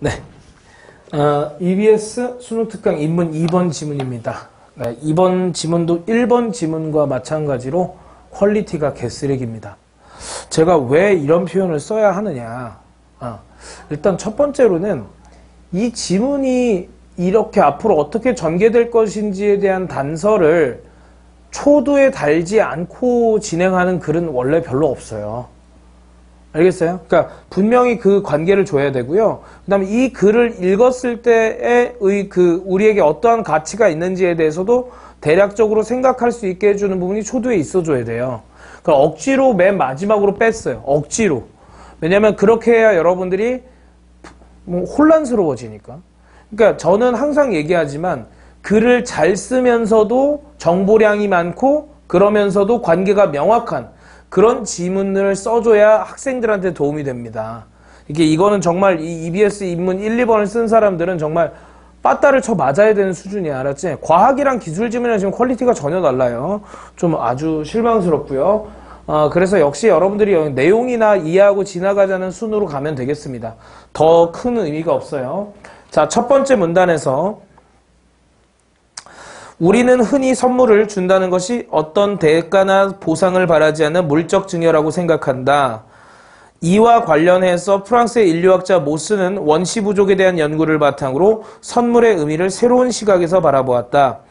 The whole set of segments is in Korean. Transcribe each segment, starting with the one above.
네. EBS 수능 특강 인문 2번 지문입니다. 네, 이번 지문도 1번 지문과 마찬가지로 퀄리티가 개쓰레기입니다. 제가 왜 이런 표현을 써야 하느냐. 일단 첫 번째로는 이 지문이 이렇게 앞으로 어떻게 전개될 것인지에 대한 단서를 초두에 달지 않고 진행하는 글은 원래 별로 없어요. 알겠어요? 그러니까 분명히 그 관계를 줘야 되고요. 그 다음에 이 글을 읽었을 때의 우리에게 어떠한 가치가 있는지에 대해서도 대략적으로 생각할 수 있게 해주는 부분이 초두에 있어줘야 돼요. 그러니까 억지로 맨 마지막으로 뺐어요. 억지로. 왜냐면 그렇게 해야 여러분들이 혼란스러워지니까. 그러니까 저는 항상 얘기하지만 글을 잘 쓰면서도 정보량이 많고 그러면서도 관계가 명확한 그런 지문을 써줘야 학생들한테 도움이 됩니다. 이거는 정말 이 EBS 인문 1, 2번을 쓴 사람들은 정말 빠따를 쳐 맞아야 되는 수준이야. 알았지? 과학이랑 기술 지문이랑 지금 퀄리티가 전혀 달라요. 좀 아주 실망스럽고요. 그래서 역시 여러분들이 내용이나 이해하고 지나가자는 순으로 가면 되겠습니다. 더 큰 의미가 없어요. 자, 첫 번째 문단에서 우리는 흔히 선물을 준다는 것이 어떤 대가나 보상을 바라지 않는 물적 증여라고 생각한다. 이와 관련해서 프랑스의 인류학자 모스는 원시 부족에 대한 연구를 바탕으로 선물의 의미를 새로운 시각에서 바라보았다.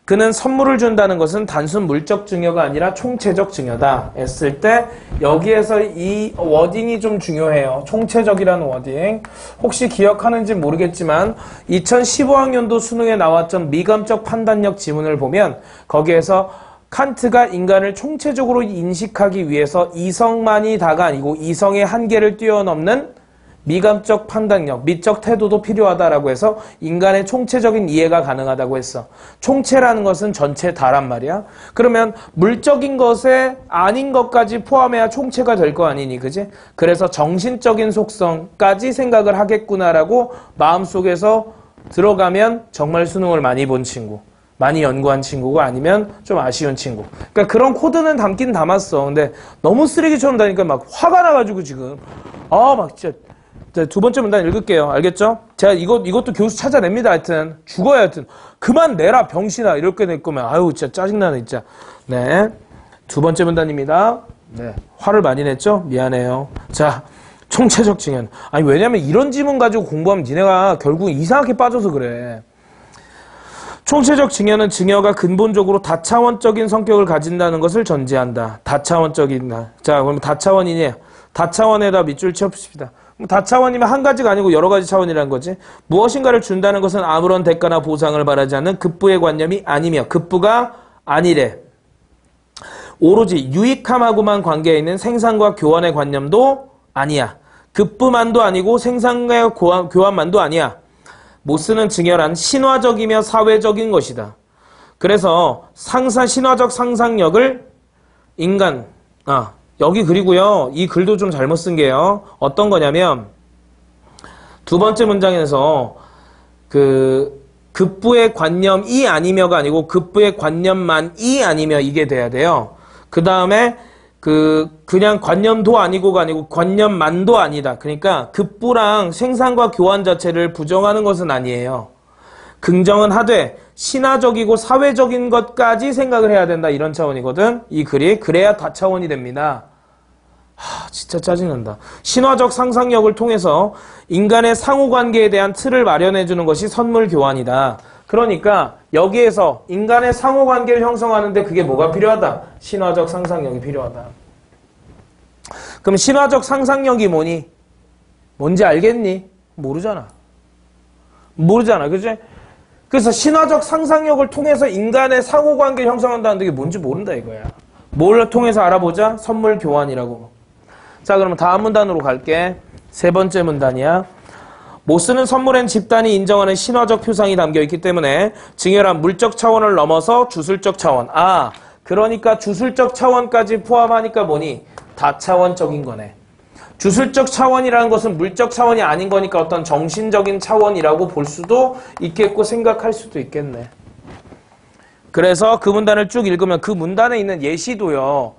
그는 선물을 준다는 것은 단순 물적 증여가 아니라 총체적 증여다 했을 때 여기에서 이 워딩이 좀 중요해요. 총체적이라는 워딩. 혹시 기억하는지 모르겠지만 2015학년도 수능에 나왔던 미감적 판단력 지문을 보면 거기에서 칸트가 인간을 총체적으로 인식하기 위해서 이성만이 다가 아니고 이성의 한계를 뛰어넘는 미감적 판단력, 미적 태도도 필요하다라고 해서 인간의 총체적인 이해가 가능하다고 했어. 총체라는 것은 전체 다란 말이야. 그러면 물적인 것에 아닌 것까지 포함해야 총체가 될 거 아니니, 그지? 그래서 정신적인 속성까지 생각을 하겠구나라고 마음속에서 들어가면 정말 수능을 많이 본 친구, 많이 연구한 친구가 아니면 좀 아쉬운 친구. 그러니까 그런 코드는 담긴 담았어. 근데 너무 쓰레기처럼 다니까 막 화가 나가지고 지금 막 진짜. 자, 두 번째 문단 읽을게요. 알겠죠? 제가 이것도 교수 찾아냅니다. 하여튼 죽어야 하여튼 그만 내라 병신아 이렇게 될 거면 아유 진짜 짜증나네 진짜. 네, 두 번째 문단입니다. 네, 화를 많이 냈죠? 미안해요. 자, 총체적 증여. 아니 왜냐면 이런 지문 가지고 공부하면 니네가 결국 이상하게 빠져서 그래. 총체적 증여는 증여가 근본적으로 다차원적인 성격을 가진다는 것을 전제한다. 다차원적이다. 자, 그럼 다차원이냐? 다차원에다 밑줄 쳐봅시다. 다차원이면 한 가지가 아니고 여러 가지 차원이라는 거지. 무엇인가를 준다는 것은 아무런 대가나 보상을 바라지 않는 급부의 관념이 아니며 급부가 아니래. 오로지 유익함하고만 관계에 있는 생산과 교환의 관념도 아니야. 급부만도 아니고 생산과 교환만도 아니야. 모스는 증여란 신화적이며 사회적인 것이다. 그래서 신화적 상상력을 여기 그리고요. 이 글도 좀 잘못 쓴 게요. 어떤 거냐면 두 번째 문장에서 급부의 관념이 아니며가 아니고 급부의 관념만이 아니며 이게 돼야 돼요. 그 다음에 그냥 관념도 아니고가 아니고 관념만도 아니다. 그러니까 급부랑 생산과 교환 자체를 부정하는 것은 아니에요. 긍정은 하되 신화적이고 사회적인 것까지 생각을 해야 된다. 이런 차원이거든. 이 글이. 그래야 다차원이 됩니다. 진짜 짜증난다. 신화적 상상력을 통해서 인간의 상호관계에 대한 틀을 마련해주는 것이 선물 교환이다. 그러니까 여기에서 인간의 상호관계를 형성하는데 그게 뭐가 필요하다? 신화적 상상력이 필요하다. 그럼 신화적 상상력이 뭐니? 뭔지 알겠니? 모르잖아. 그치? 그래서 신화적 상상력을 통해서 인간의 상호관계를 형성한다는 게 뭔지 모른다 이거야. 뭘 통해서 알아보자? 선물 교환이라고. 자, 그러면 다음 문단으로 갈게. 세 번째 문단이야. 모스는 선물엔 집단이 인정하는 신화적 표상이 담겨있기 때문에 증여란 물적 차원을 넘어서 주술적 차원. 그러니까 주술적 차원까지 포함하니까 뭐니? 다차원적인 거네. 주술적 차원이라는 것은 물적 차원이 아닌 거니까 어떤 정신적인 차원이라고 볼 수도 있겠고 생각할 수도 있겠네. 그래서 그 문단을 쭉 읽으면 그 문단에 있는 예시도요.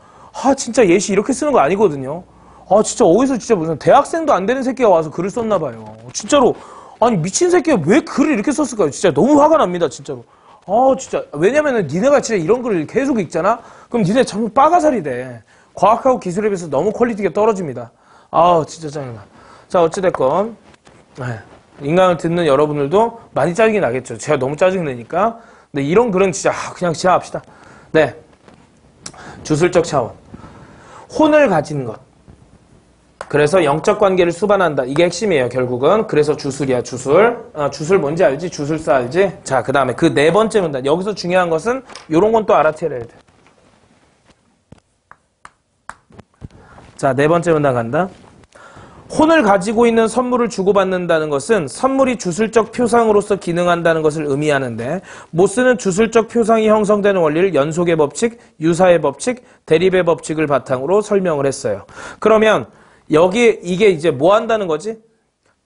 진짜 예시 이렇게 쓰는 거 아니거든요. 아, 진짜 어디서 진짜 무슨 대학생도 안 되는 새끼가 와서 글을 썼나 봐요. 진짜로. 아니, 미친 새끼가 왜 글을 이렇게 썼을까요? 진짜 너무 화가 납니다, 진짜로. 아, 진짜. 왜냐면은 니네가 진짜 이런 글을 계속 읽잖아? 그럼 니네 전부 빠가살이 돼. 과학하고 기술에 비해서 너무 퀄리티가 떨어집니다. 아, 진짜 짜증나. 자, 어찌됐건. 인강을 듣는 여러분들도 많이 짜증이 나겠죠. 제가 너무 짜증내니까. 근데 이런 글은 진짜 그냥 지나갑시다. 네. 주술적 차원. 혼을 가진 것. 그래서 영적 관계를 수반한다. 이게 핵심이에요, 결국은. 그래서 주술이야, 주술. 주술 뭔지 알지? 주술사 알지? 자, 그 다음에 그 네 번째 문단. 여기서 중요한 것은 요런 건 또 알아채야 돼. 자, 네 번째 문단 간다. 혼을 가지고 있는 선물을 주고받는다는 것은 선물이 주술적 표상으로서 기능한다는 것을 의미하는데 모스는 주술적 표상이 형성되는 원리를 연속의 법칙, 유사의 법칙, 대립의 법칙을 바탕으로 설명을 했어요. 그러면 여기 이게 이제 뭐 한다는 거지?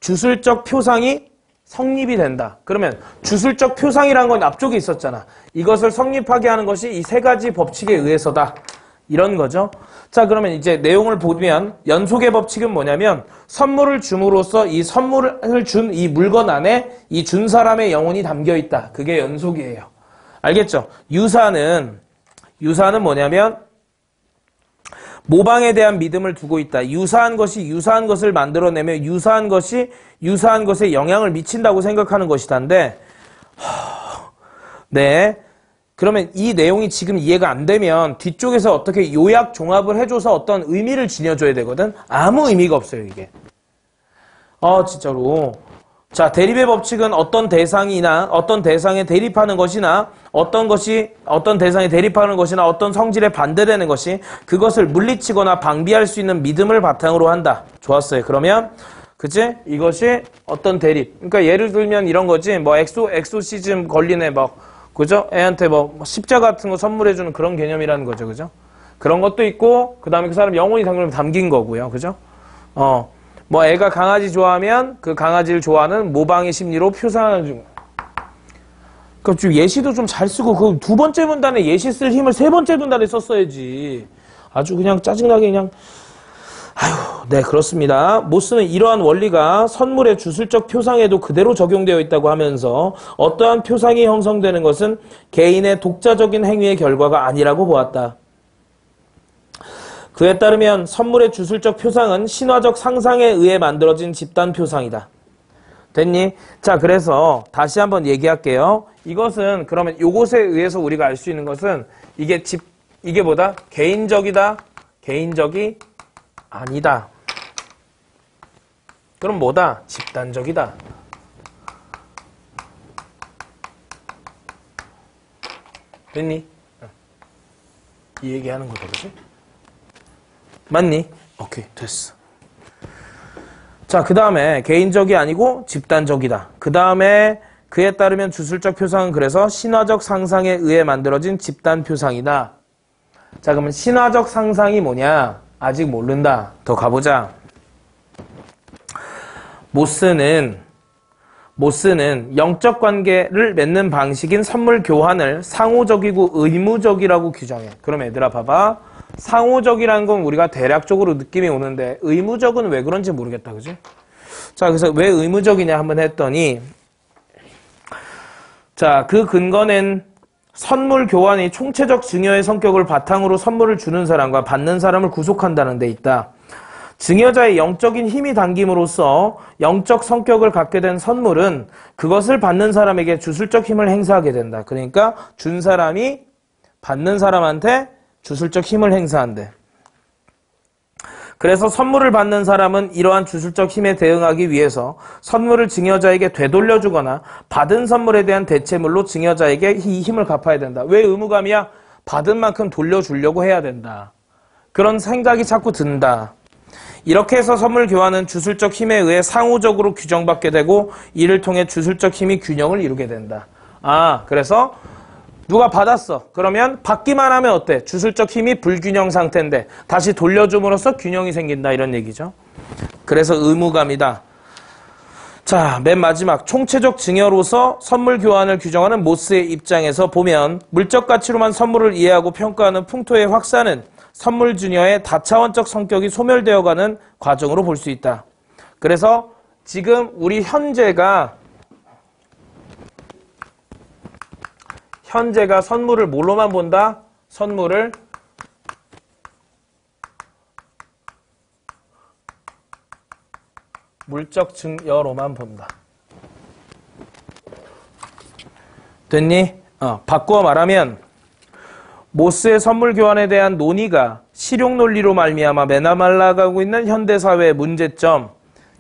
주술적 표상이 성립이 된다. 그러면 주술적 표상이라는 건 앞쪽에 있었잖아. 이것을 성립하게 하는 것이 이 세 가지 법칙에 의해서다. 이런 거죠. 자, 그러면 이제 내용을 보면 연속의 법칙은 뭐냐면 선물을 줌으로써 이 선물을 준 이 물건 안에 이 준 사람의 영혼이 담겨 있다. 그게 연속이에요. 알겠죠? 유사는 뭐냐면 모방에 대한 믿음을 두고 있다. 유사한 것이 유사한 것을 만들어내며 유사한 것이 유사한 것에 영향을 미친다고 생각하는 것이다인데 네. 그러면 이 내용이 지금 이해가 안 되면 뒤쪽에서 어떻게 요약 종합을 해줘서 어떤 의미를 지녀줘야 되거든? 아무 의미가 없어요, 이게. 진짜로. 자, 대립의 법칙은 어떤 대상이나 어떤 대상에 대립하는 것이나 어떤 대상에 대립하는 것이나 어떤 성질에 반대되는 것이 그것을 물리치거나 방비할 수 있는 믿음을 바탕으로 한다. 좋았어요. 그러면 그치? 이것이 어떤 대립. 그러니까 예를 들면 이런 거지. 뭐 엑소시즘 걸린 애 그죠? 애한테 뭐 십자가 같은 거 선물해주는 그런 개념이라는 거죠. 그죠? 그런 것도 있고 그 다음에 그 사람 영혼이 담긴 거고요. 그죠? 뭐 애가 강아지 좋아하면 그 강아지를 좋아하는 모방의 심리로 표상하는 중. 그러니까 좀 예시도 좀 잘 쓰고 그 두 번째 문단에 예시 쓸 힘을 세 번째 문단에 썼어야지. 아주 그냥 짜증나게 그냥. 아휴, 네, 그렇습니다. 모스는 이러한 원리가 선물의 주술적 표상에도 그대로 적용되어 있다고 하면서 어떠한 표상이 형성되는 것은 개인의 독자적인 행위의 결과가 아니라고 보았다. 그에 따르면 선물의 주술적 표상은 신화적 상상에 의해 만들어진 집단 표상이다. 됐니? 자, 그래서 다시 한번 얘기할게요. 이것은 그러면 요것에 의해서 우리가 알 수 있는 것은 이게 뭐다? 개인적이다. 개인적이 아니다. 그럼 뭐다? 집단적이다. 됐니? 이 얘기하는 거다, 그치? 맞니? 오케이, 됐어. 자, 그 다음에 개인적이 아니고 집단적이다. 그 다음에 그에 따르면 주술적 표상은 그래서 신화적 상상에 의해 만들어진 집단 표상이다. 자, 그러면 신화적 상상이 뭐냐? 아직 모른다. 더 가보자. 모스는 영적 관계를 맺는 방식인 선물 교환을 상호적이고 의무적이라고 규정해. 그럼 얘들아 봐봐. 상호적이라는 건 우리가 대략적으로 느낌이 오는데 의무적은 왜 그런지 모르겠다. 그지? 자, 그래서 왜 의무적이냐 한번 했더니 자, 그 근거는 선물 교환이 총체적 증여의 성격을 바탕으로 선물을 주는 사람과 받는 사람을 구속한다는 데 있다. 증여자의 영적인 힘이 담김으로써 영적 성격을 갖게 된 선물은 그것을 받는 사람에게 주술적 힘을 행사하게 된다. 그러니까 준 사람이 받는 사람한테 주술적 힘을 행사한대. 그래서 선물을 받는 사람은 이러한 주술적 힘에 대응하기 위해서 선물을 증여자에게 되돌려주거나 받은 선물에 대한 대체물로 증여자에게 이 힘을 갚아야 된다. 왜 의무감이야? 받은 만큼 돌려주려고 해야 된다. 그런 생각이 자꾸 든다. 이렇게 해서 선물 교환은 주술적 힘에 의해 상호적으로 규정받게 되고 이를 통해 주술적 힘이 균형을 이루게 된다. 그래서 누가 받았어. 그러면 받기만 하면 어때? 주술적 힘이 불균형 상태인데 다시 돌려줌으로써 균형이 생긴다. 이런 얘기죠. 그래서 의무감이다. 자, 맨 마지막 총체적 증여로서 선물 교환을 규정하는 모스의 입장에서 보면 물적 가치로만 선물을 이해하고 평가하는 풍토의 확산은 선물 증여의 다차원적 성격이 소멸되어가는 과정으로 볼 수 있다. 그래서 지금 우리 현재가 선물을 뭘로만 본다? 선물을 물적 증여로만 본다. 됐니? 바꾸어 말하면 모스의 선물 교환에 대한 논의가 실용 논리로 말미암아 메말라가고 있는 현대사회의 문제점.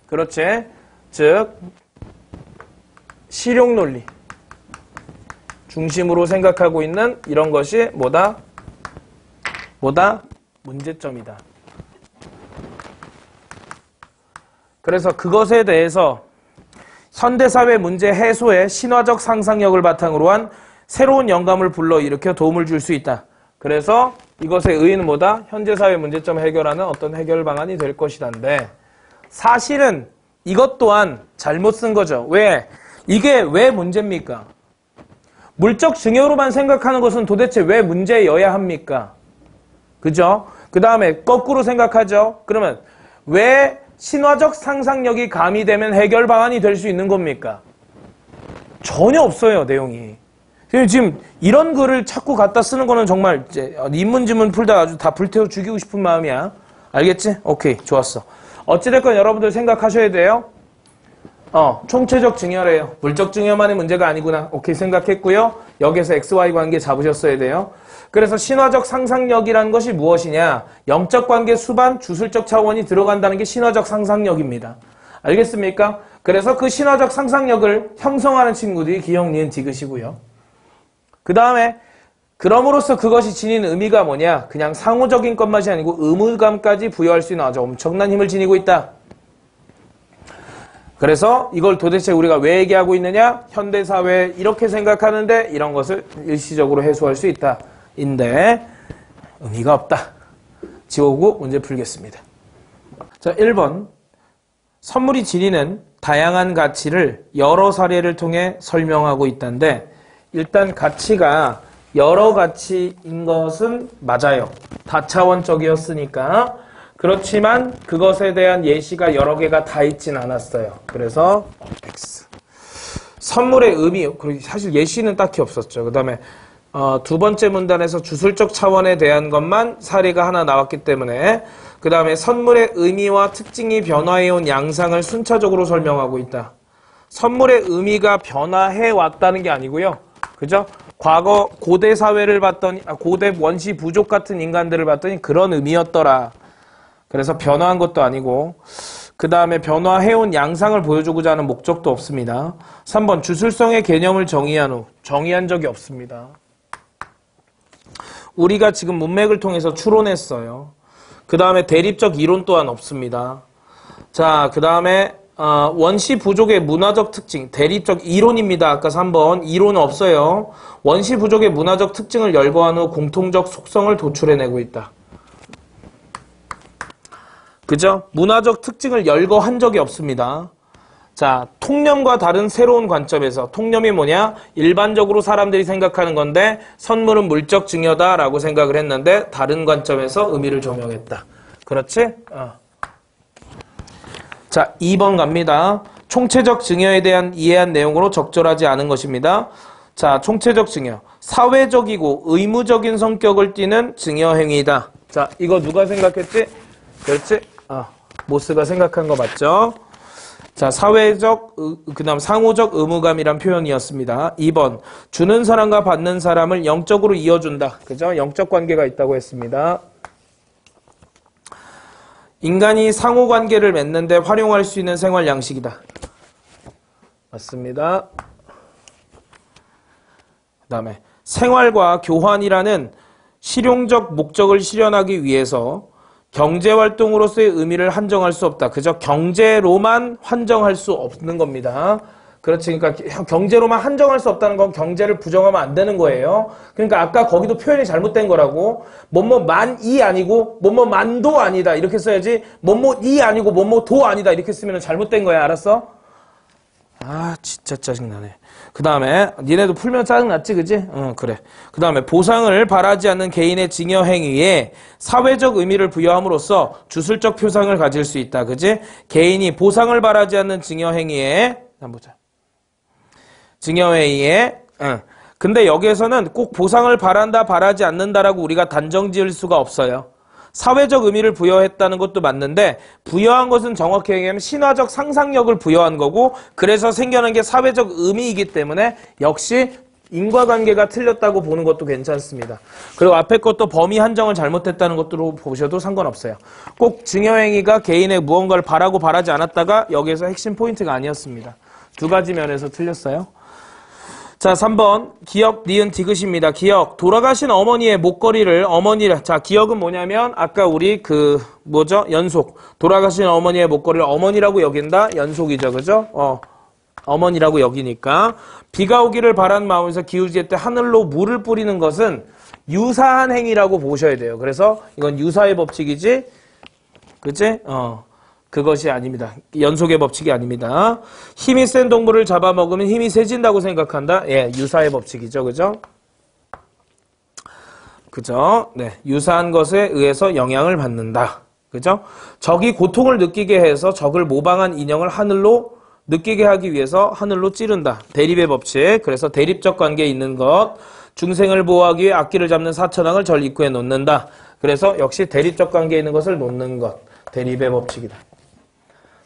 그렇지? 즉 실용 논리 중심으로 생각하고 있는 이런 것이 뭐다? 문제점이다. 그래서 그것에 대해서 현대사회 문제 해소에 신화적 상상력을 바탕으로 한 새로운 영감을 불러일으켜 도움을 줄 수 있다. 그래서 이것의 의의는 뭐다? 현재사회 문제점 해결하는 어떤 해결 방안이 될 것이란데 사실은 이것 또한 잘못 쓴 거죠. 왜? 이게 왜 문제입니까? 물적 증여로만 생각하는 것은 도대체 왜 문제여야 합니까? 그죠? 그 다음에 거꾸로 생각하죠. 그러면 왜 신화적 상상력이 가미되면 해결 방안이 될 수 있는 겁니까? 전혀 없어요, 내용이. 지금 이런 글을 자꾸 갖다 쓰는 거는 정말 이제 인문지문 풀다 아주 다 불태워 죽이고 싶은 마음이야. 알겠지? 오케이, 좋았어. 어찌됐건 여러분들 생각하셔야 돼요. 총체적 증여래요. 물적 증여만의 문제가 아니구나. 오케이, 생각했고요. 여기서 XY 관계 잡으셨어야 돼요. 그래서 신화적 상상력이라는 것이 무엇이냐? 영적 관계 수반, 주술적 차원이 들어간다는 게 신화적 상상력입니다. 알겠습니까? 그래서 그 신화적 상상력을 형성하는 친구들이 기역, 니은, 디귿이고요. 그 다음에 그럼으로써 그것이 지닌 의미가 뭐냐? 그냥 상호적인 것만이 아니고 의무감까지 부여할 수 있는 아주 엄청난 힘을 지니고 있다. 그래서 이걸 도대체 우리가 왜 얘기하고 있느냐? 현대사회 이렇게 생각하는데 이런 것을 일시적으로 해소할 수 있다. 인데 의미가 없다. 지우고 문제 풀겠습니다. 자, 1번. 선물이 지니는 다양한 가치를 여러 사례를 통해 설명하고 있다는데 일단 가치가 여러 가치인 것은 맞아요. 다차원적이었으니까. 그렇지만 그것에 대한 예시가 여러 개가 다 있진 않았어요. 그래서 X. 선물의 의미, 사실 예시는 딱히 없었죠. 그 다음에 두 번째 문단에서 주술적 차원에 대한 것만 사례가 하나 나왔기 때문에 그 다음에 선물의 의미와 특징이 변화해온 양상을 순차적으로 설명하고 있다. 선물의 의미가 변화해 왔다는 게 아니고요. 그죠? 과거 고대 사회를 봤더니 고대 원시 부족 같은 인간들을 봤더니 그런 의미였더라. 그래서 변화한 것도 아니고 그 다음에 변화해온 양상을 보여주고자 하는 목적도 없습니다. 3번 주술성의 개념을 정의한 후 정의한 적이 없습니다. 우리가 지금 문맥을 통해서 추론했어요. 그 다음에 대립적 이론 또한 없습니다. 자, 그 다음에 원시 부족의 문화적 특징, 대립적 이론입니다. 아까 3번 이론은 없어요. 원시 부족의 문화적 특징을 열거한 후 공통적 속성을 도출해내고 있다. 그죠? 문화적 특징을 열거한 적이 없습니다. 자, 통념과 다른 새로운 관점에서 통념이 뭐냐? 일반적으로 사람들이 생각하는 건데 선물은 물적 증여다라고 생각을 했는데 다른 관점에서 의미를 조명했다. 그렇지? 자, 2번 갑니다. 총체적 증여에 대한 이해한 내용으로 적절하지 않은 것입니다. 자, 총체적 증여. 사회적이고 의무적인 성격을 띠는 증여 행위이다. 자, 이거 누가 생각했지? 그렇지? 모스가 생각한 거 맞죠? 자, 사회적, 그 다음 상호적 의무감이란 표현이었습니다. 2번, 주는 사람과 받는 사람을 영적으로 이어준다. 그죠? 영적 관계가 있다고 했습니다. 인간이 상호관계를 맺는데 활용할 수 있는 생활 양식이다. 맞습니다. 그 다음에 생활과 교환이라는 실용적 목적을 실현하기 위해서 경제활동으로서의 의미를 한정할 수 없다. 그저 경제로만 한정할 수 없는 겁니다. 그렇지. 그러니까 경제로만 한정할 수 없다는 건 경제를 부정하면 안 되는 거예요. 그러니까 아까 거기도 표현이 잘못된 거라고. 뭐뭐만이 아니고 뭐뭐만도 아니다. 이렇게 써야지. 뭐뭐이 아니고 뭐뭐도 아니다. 이렇게 쓰면 잘못된 거야. 알았어? 아, 진짜 짜증나네. 그 다음에, 니네도 풀면 짜증났지, 그지? 그래. 그 다음에, 보상을 바라지 않는 개인의 증여 행위에 사회적 의미를 부여함으로써 주술적 표상을 가질 수 있다, 그지? 개인이 보상을 바라지 않는 증여 행위에, 한번 보자. 증여 행위에, 근데 여기에서는 꼭 보상을 바란다, 바라지 않는다라고 우리가 단정 지을 수가 없어요. 사회적 의미를 부여했다는 것도 맞는데 부여한 것은 정확히 얘기하면 신화적 상상력을 부여한 거고 그래서 생겨난 게 사회적 의미이기 때문에 역시 인과관계가 틀렸다고 보는 것도 괜찮습니다. 그리고 앞에 것도 범위 한정을 잘못했다는 것으로 보셔도 상관없어요. 꼭 증여행위가 개인의 무언가를 바라고 바라지 않았다가 여기에서 핵심 포인트가 아니었습니다. 두 가지 면에서 틀렸어요. 자, 3번 기역, 니은, 디귿입니다. 기역, 돌아가신 어머니의 목걸이를 자, 기역은 뭐냐면 아까 우리 연속. 돌아가신 어머니의 목걸이를 어머니라고 여긴다? 연속이죠, 그죠? 어머니라고 여기니까 비가 오기를 바라는 마음에서 기우제 때 하늘로 물을 뿌리는 것은 유사한 행위라고 보셔야 돼요. 그래서 이건 유사의 법칙이지, 그치? 그것이 아닙니다. 연속의 법칙이 아닙니다. 힘이 센 동물을 잡아먹으면 힘이 세진다고 생각한다? 예, 유사의 법칙이죠. 그죠? 그죠? 네. 유사한 것에 의해서 영향을 받는다. 그죠? 적이 고통을 느끼게 해서 적을 모방한 인형을 하늘로 느끼게 하기 위해서 하늘로 찌른다. 대립의 법칙. 그래서 대립적 관계에 있는 것. 중생을 보호하기 위해 악기를 잡는 사천왕을 절 입구에 놓는다. 그래서 역시 대립적 관계에 있는 것을 놓는 것. 대립의 법칙이다.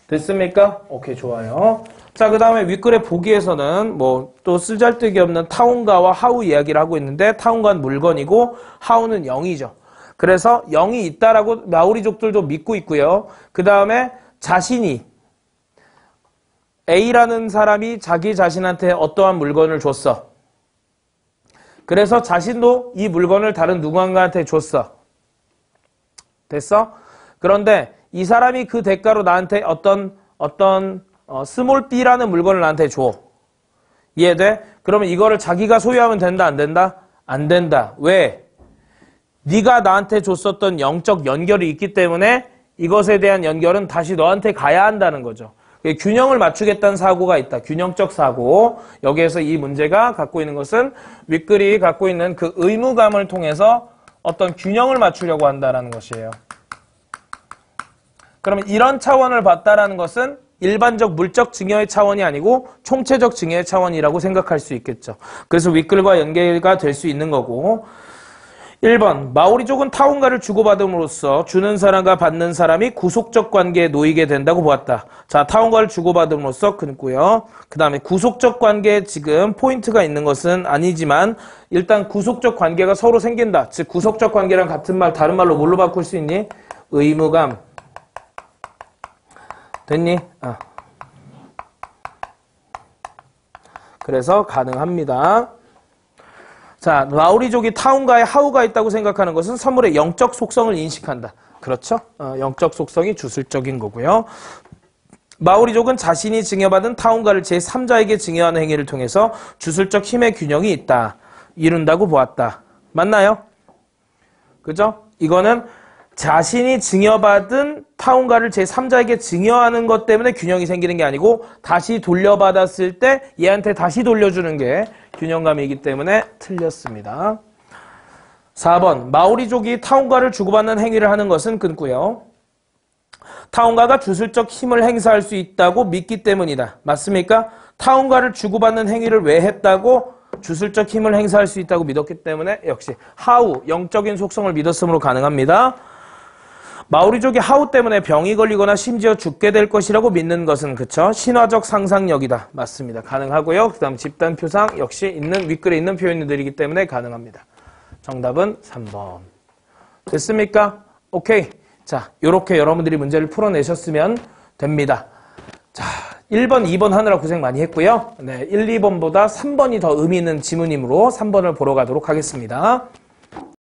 됐습니까? 오케이, 좋아요. 자, 그 다음에 윗글의 보기에서는 또 쓰잘데기 없는 타운가와 하우 이야기를 하고 있는데 타운가는 물건이고 하우는 영이죠. 그래서 영이 있다라고 마오리족들도 믿고 있고요. 그 다음에 자신이 A라는 사람이 자기 자신한테 어떠한 물건을 줬어. 그래서 자신도 이 물건을 다른 누군가한테 줬어. 됐어? 그런데 이 사람이 그 대가로 나한테 어떤 스몰 b라는 물건을 나한테 줘. 이해돼? 그러면 이거를 자기가 소유하면 된다, 안 된다? 안 된다. 왜? 네가 나한테 줬었던 영적 연결이 있기 때문에 이것에 대한 연결은 다시 너한테 가야 한다는 거죠. 균형을 맞추겠다는 사고가 있다. 균형적 사고. 여기에서 이 문제가 갖고 있는 것은 윗글이 갖고 있는 그 의무감을 통해서 어떤 균형을 맞추려고 한다는 것이에요. 그러면 이런 차원을 봤다라는 것은 일반적 물적 증여의 차원이 아니고 총체적 증여의 차원이라고 생각할 수 있겠죠. 그래서 윗글과 연계가 될 수 있는 거고 1번 마오리족은 타운가를 주고받음으로써 주는 사람과 받는 사람이 구속적 관계에 놓이게 된다고 보았다. 자, 타운가를 주고받음으로써 끊고요. 그 다음에 구속적 관계에 지금 포인트가 있는 것은 아니지만 일단 구속적 관계가 서로 생긴다. 즉 구속적 관계랑 같은 말 다른 말로 뭘로 바꿀 수 있니? 의무감. 됐니? 그래서 가능합니다. 자, 마오리족이 타운가에 하우가 있다고 생각하는 것은 선물의 영적 속성을 인식한다. 그렇죠? 영적 속성이 주술적인 거고요. 마오리족은 자신이 증여받은 타운가를 제3자에게 증여하는 행위를 통해서 주술적 힘의 균형이 있다. 이룬다고 보았다. 맞나요? 그죠? 이거는 자신이 증여받은 타운가를 제3자에게 증여하는 것 때문에 균형이 생기는 게 아니고 다시 돌려받았을 때 얘한테 다시 돌려주는 게 균형감이기 때문에 틀렸습니다. 4번 마오리족이 타운가를 주고받는 행위를 하는 것은 끊고요. 타운가가 주술적 힘을 행사할 수 있다고 믿기 때문이다. 맞습니까? 타운가를 주고받는 행위를 왜 했다고? 주술적 힘을 행사할 수 있다고 믿었기 때문에 역시 하우, 영적인 속성을 믿었으므로 가능합니다. 마오리족이 하우 때문에 병이 걸리거나 심지어 죽게 될 것이라고 믿는 것은 그쵸? 신화적 상상력이다. 맞습니다. 가능하고요. 그 다음 집단 표상 역시 윗글에 있는 표현들이기 때문에 가능합니다. 정답은 3번. 됐습니까? 오케이. 자, 요렇게 여러분들이 문제를 풀어내셨으면 됩니다. 자, 1번, 2번 하느라 고생 많이 했고요. 네, 1, 2번보다 3번이 더 의미 있는 지문이므로 3번을 보러 가도록 하겠습니다.